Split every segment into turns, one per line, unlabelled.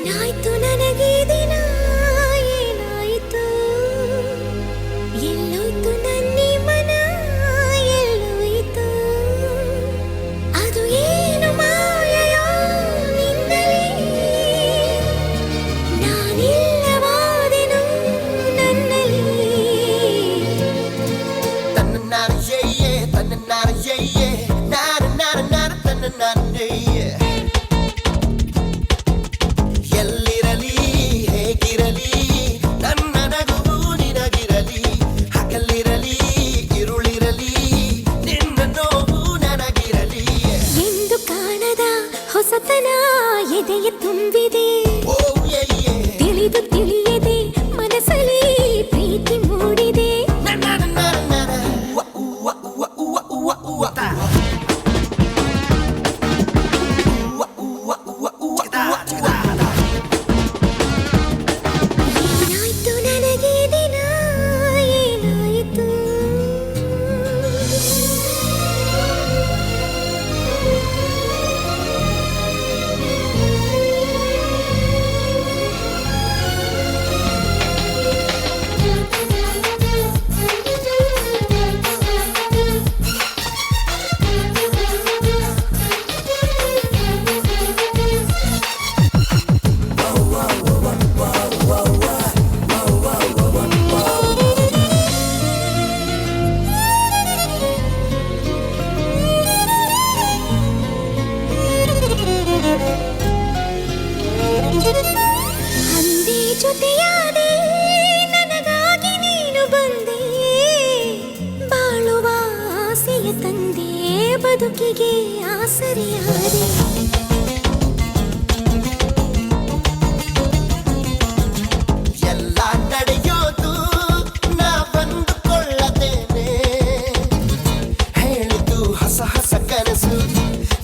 ಏನಾಯ್ತು ನನಗೆ ದಿನ ಏನಾಯ್ತು ಎಲ್ಲೋಯ್ತು ನನ್ನಿ ಮನ ಎಲ್ಲೋಯ್ತು ಅದು ಏನು ಮಾಯೆಯೋ ನಿನ್ನಲ್ಲಿ ನಾನಿಲ್ಲವಾದೆನು ನನ್ನಲ್ಲಿ
ತನ್ನನ್ನಾರಯ್ಯೇ ನಾರ ತನ್ನನ್ನಾರಯ್ಯೇ ಎಲ್ಲಿರಲಿ ಹೇಗಿರಲಿ ನನ್ನ ನಗುವು ನಿನಗಿರಲಿ ಹಗಲಿರಲಿ ಇರುಳಿರಲಿ ನಿನ್ನ ನೋವು ನನಗಿರಲಿ
ಎಂದು ಕಾಣದ ಹೊಸತನ ಎದೆಯ ತುಂಬಿದೆ ತಿಳಿದು ತಿಳಿಯದೆ ಮನಸ್ಸಲ್ಲಿ ಪ್ರೀತಿ ಮೂಡಿದೆ ಏನಾಯ್ತು ನನಗೆ ದಿನ ಏನಾಯ್ತು ಅಂದೇ ಜೊತೆಯಾದೆ ನನಗಾಗಿ ನೀನು ಬಂದೆ ಬಾಳುವ ಆಸೆಯ ತಂದೆ ಬದುಕಿಗೆ ಆಸರೆಯಾದೆ
ಎಲ್ಲ ನಡೆಯೋದು ನಾ ಬಂದುಕೊಳ್ಳದೇನೆ ಹೇಳಿದ್ದು ಹೊಸ ಹೊಸ ಕನಸು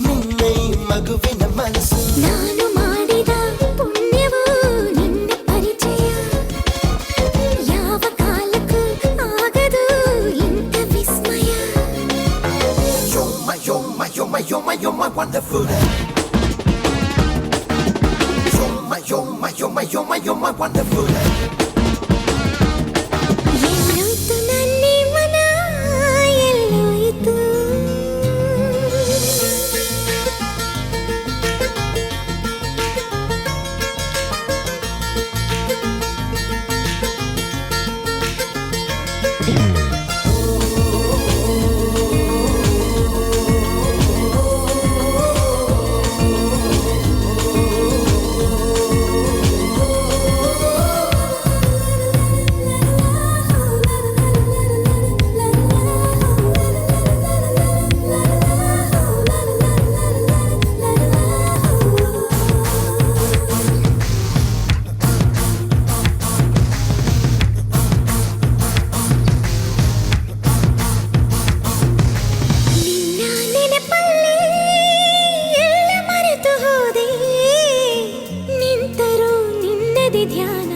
ನಿನ್ನೆ ಮಗುವಿನ ಮನಸ್ಸು
ನಾನು ಮಾಡಿದ ಪುಣ್ಯವು ನಿನ್ನ ಪರಿಚಯ ಯಾವ ಕಾಲಕ್ಕೂ ಆಗದು ಇಂಥ ವಿಸ್ಮಯ
You're my wonderful. You're my wonderful.
ಎಲ್ಲೋಯ್ತು ನನ್ನಿ ಮನ ಎಲ್ಲೋಯ್ತು ನಿನ್ನ ನೆನಪಲ್ಲಿ ಎಲ್ಲ ಮರೆತು ಹೋದೆ ನಿಂತರೂ ನಿನ್ನದೇ ಧ್ಯಾನ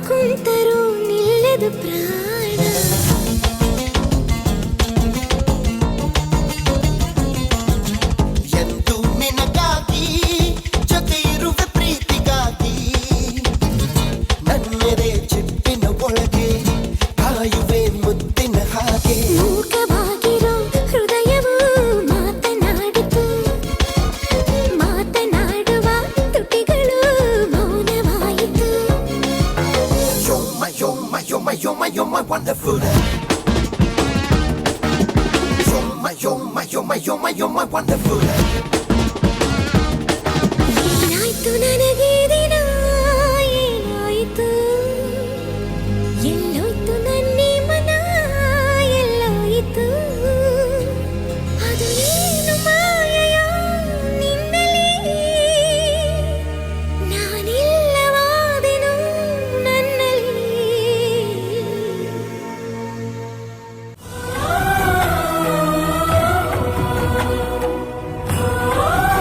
ಕುಂತರೂ ನಿಲ್ಲದು ಪ್ರಾಣ
ಎಂದು ನಿನಗಾಗಿ ಜೊತೆ ಇರುವ ಪ್ರೀತಿಗಾಗಿ ನನ್ನೆದೆ ಚಿಪ್ಪಿನ ಒಳಗೆ ಕಾಯುವೆ ಮುದ್ದಿನ ಹಾಗೆ
ಮೂಕವಾಗಿರೋ ಹೃದಯವು ಮಾತನಾಡಿತು ಮಾತನಾಡುವ ತುಟಿಗಳು ಮೌನವಾಯಿತು
You're my wonderful. You're my wonderful.
ಏನಾಯ್ತು ನನಗೆ